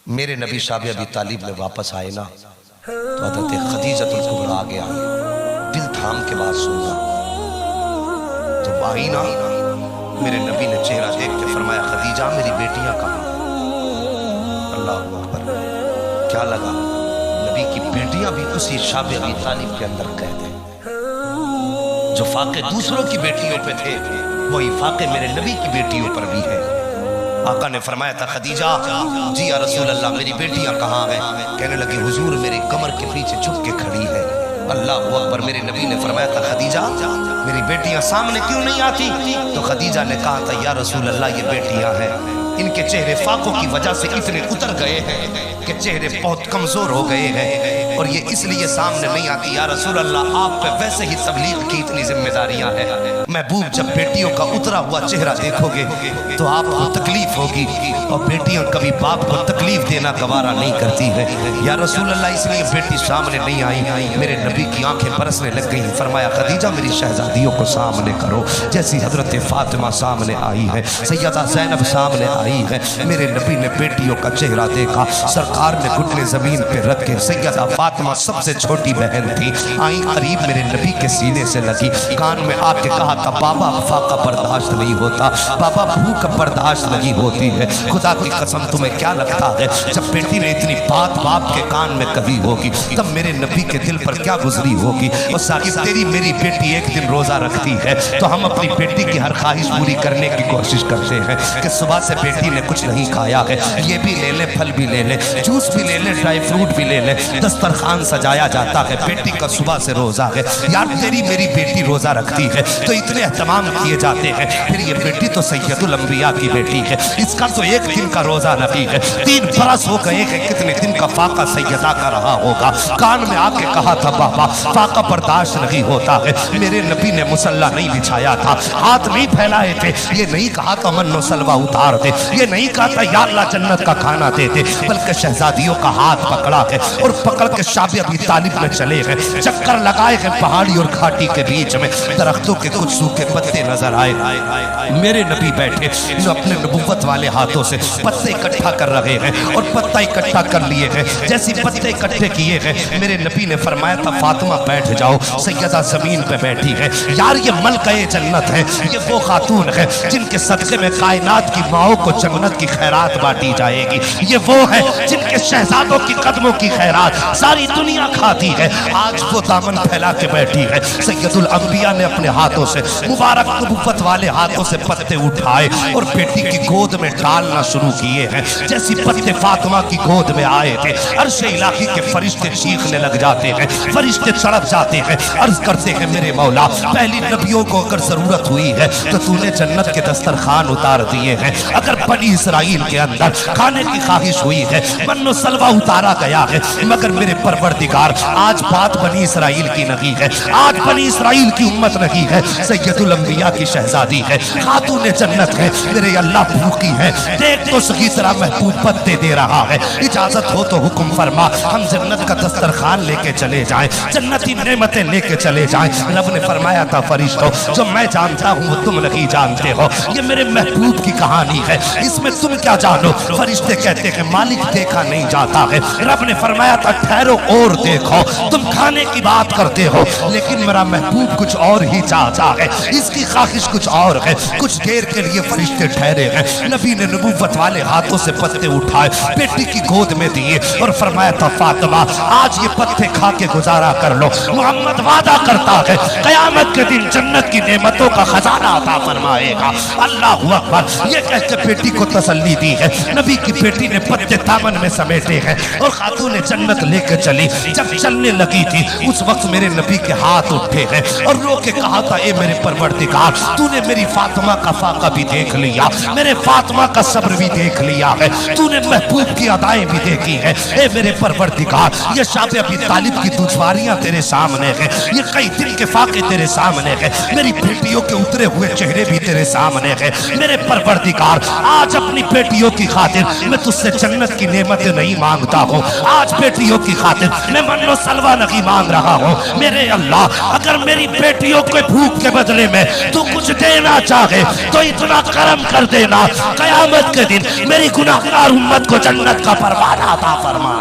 میرے نبی شاب ابی طالب میں واپس آئے نا تو حضرت خدیجہ الکبریٰ آگے آئی، دل تھام کے بات سننا۔ جب آئی نا میرے نبی نے چہرہ دیکھ کے فرمایا خدیجہ میری بیٹیاں کہاں؟ اللہ اکبر، کیا لگا نبی کی بیٹیاں بھی اسی شاب ابی طالب کے اندر قید ہیں۔ جو فاقے دوسروں کی بیٹیوں پہ تھے وہی فاقے میرے نبی کی بیٹیوں پر بھی ہے۔ آقا نے فرمایا تھا خدیجہ جی یا رسول اللہ میری بیٹیاں کہاں ہیں؟ کہنے لگی حضور میری کمر کے پیچھے چھپ کے کھڑی ہے۔ اللہ اکبر، میرے نبی نے فرمایا تھا خدیجہ میری بیٹیاں سامنے کیوں نہیں آتی؟ تو خدیجہ نے کہا تھا یا رسول اللہ یہ بیٹیاں ہیں، ان کے چہرے فاقوں کی وجہ سے اتنے اتر گئے ہیں کہ چہرے بہت کمزور ہو گئے ہیں، اور یہ اس لیے سامنے نہیں آتی۔ یا رسول اللہ آپ پہ ویسے ہی تبلیغ کی اتنی ذمہ داریاں ہیں، محبوب جب بیٹیوں کا اترا ہوا چہرہ دیکھو گے تو آپ کو تکلیف ہوگی، اور بیٹیاں کبھی باپ کو تکلیف دینا گوارا نہیں کرتی ہے۔ یا رسول اللہ اس لیے بیٹی سامنے نہیں آئی۔ میرے نبی کی آنکھیں برسنے لگ گئیں، فرمایا خدیجہ میری شہزادیوں کو سامنے کرو۔ جیسی حضرت فاطمہ سامنے آئی ہے، سیدہ زینب سامنے آئی ہے، میرے نبی نے بیٹیوں کا چہرہ دیکھا، سرکار نے گھٹنے زمین پہ رکھ کے، سیدہ فاطمہ سب سے چھوٹی بہن تھی، آئی قریب میرے نبی کے سینے سے لگی، کان میں آ کے کہا تھا بابا فاقہ برداشت نہیں ہوتا، بابا بھوک برداشت نہیں ہوتی ہے۔ خدا کی قسم تمہیں کیا لگتا ہے جب بیٹی نے اتنی بات باپ کے کان میں کہی ہوگی تب میرے نبی کے دل پر کیا گزری ہوگی؟ اور ساکب تیری میری بیٹی ایک دن روزہ رکھتی ہے تو ہم اپنی بیٹی کی ہر خواہش پوری کرنے کی کوشش کرتے ہیں کہ صبح سے بیٹی نے کچھ نہیں کھایا ہے، یہ بھی لے لے، پھل بھی لے لے، جوس بھی لے لے، ڈرائی فروٹ بھی لے لے، دسترخوان سجایا جاتا ہے، بیٹی کا صبح سے روزہ ہے، یار تیری میری بیٹی روزہ رکھتی ہے تو اتنے اہتمام کیے جاتے ہیں، پھر یہ بیٹی تو سید الانبیاء کی بیٹی ہے، اس کا تو ایک دن کا روزہ نہیں ہے، 3 برس ہو گئے کہ کتنے دن کا فاقہ سیدہ کا رہا ہوگا۔ کان میں آ کے کہا تھا بابا فاقہ برداشت نہیں ہوتا ہے۔ میرے نبی نے مصلی نہیں بچھایا تھا، ہاتھ نہیں پھیلائے تھے، یہ نہیں کہا تھا من و سلوہ اتار دے، یہ نہیں کہا تھا یا اللہ جنت کا کھانا دے دے، بلکہ شہزادیوں کا ہاتھ پکڑا ہے اور پکڑ کے شاب ابی طالب میں چلے گئے، چکر لگائے گئے پہاڑی اور گھاٹی کے بیچ میں، درختوں کے کچھ سوکھے پتے نظر آئے، میرے نبی بیٹھے جو اپنے نبوت والے ہاتھوں سے پتے اکٹھا کر رہے ہیں اور پتہ اکٹھا کر لیے ہیں، جیسی پتے اکٹھے کیے ہیں میرے نبی نے فرمایا تھا فاطمہ بیٹھ جاؤ، سیدہ زمین پہ بیٹھی ہے۔ یار یہ ملکہ جنت ہے، یہ وہ خاتون ہے جن کے صدقے میں کائنات کی ماؤں کو جنت کی خیرات بانٹی جائے گی، یہ وہ ہے جن کے شہزادوں کی قدموں کی خیرات ساری دنیا کھاتی ہے، آج وہ دامن پھیلا کے بیٹھی ہے۔ سید الانبیاء نے اپنے ہاتھوں سے مبارک نبوت والے ہاتھوں سے پتے اٹھائے اور بیٹی کی گود میں ڈالنا شروع کیے ہیں، جیسی پتے فاطمہ کی گود میں آئے تھے عرش الہی کے فرشتے چیخنے لگ جاتے ہیں، فرشتے تڑپ جاتے ہیں، عرض کرتے ہیں میرے مولا پہلی نبیوں کو اگر ضرورت ہوئی ہے تو تو نے جنت کے دسترخوان اتار دیے ہیں، اگر بنی اسرائیل کے اندر کھانے کی خواہش ہوئی ہے من و سلوہ اتارا گیا ہے، مگر میرے پروردگار آج بات بنی اسرائیل کی نہیں ہے، آج بنی اسرائیل کی امت نہیں ہے، سید الانبیاء کی شہزادی ہے، خاتون جنت ہے، میرے اللہ بھوکی ہے، دیکھ تو صحیح طرح محبوب پتے دے رہا ہے، اجازت ہو تو حکم فرما ہم جنت کا دسترخوان لے کے چلے جائیں، جنتی نعمتیں لے کے چلے جائیں۔ رب نے فرمایا تھا فرشتوں جو میں جانتا ہوں وہ تم نہیں جانتے ہو، یہ میرے محبوب کی کہانی ہے، اس میں تم کیا جانو؟ فرشتے کہتے ہیں مالک دیکھا نہیں جاتا ہے، رب نے فرمایا تھا ٹھہرو اور دیکھو، تم کھانے کی بات کرتے ہو لیکن میرا محبوب کچھ اور ہی چاہتا ہے، اس کی خواہش کچھ اور ہے۔ کچھ دیر کے لیے فرشتے ٹھہرے ہیں، نبی نے نبوت والے ہاتھوں سے پتے اٹھائے بیٹی کی گود میں دیے اور فرمایا تھا فاطمہ آج یہ پتے کھا کے گزارا کر لو، محمد وعدہ کرتا ہے قیامت کے دن جنت کی نعمتوں کا خزانہ عطا فرمائے گا۔ اللہ اکبر، یہ کہہ کے بیٹی کو تسلی دی ہے، نبی کی بیٹی نے پتے دامن میں سمیٹے ہیں اور خاتون جنت لے کے چلی، جب چلنے لگی تھی اس وقت میرے نبی کے ہاتھ اٹھے ہیں اور رو کے کہا تھا اے میرے پروردگار تو نے میری فاطمہ کا فاقہ بھی دیکھ لیا، میرے فاطمہ کا صبر بھی دیکھ لیا ہے، تو نے محبوب کی ادائیں بھی دیکھی ہیں، اے میرے پروردگار یہ شاب ابی طالب کی دشواریاں تیرے سامنے ہیں، یہ کئی دن کے فاقے تیرے سامنے ہیں، میری بیٹیوں کے اترے ہوئے چہرے بھی تیرے سامنے ہیں، میرے پروردگار آج اپنی بیٹیوں کی خاطر میں تجھ سے جنت کی نعمتیں نہیں مانگتا ہوں، آج بیٹیوں کی خاطر خاطر میں من و سلوہ نہیں مانگ رہا ہوں، میرے اللہ اگر میری بیٹیوں کو بھوک کے بدلے میں تو کچھ دینا چاہے تو اتنا کرم کر دینا، قیامت کے دن میری گناہگار امت کو جنت کا پروانہ عطا فرما۔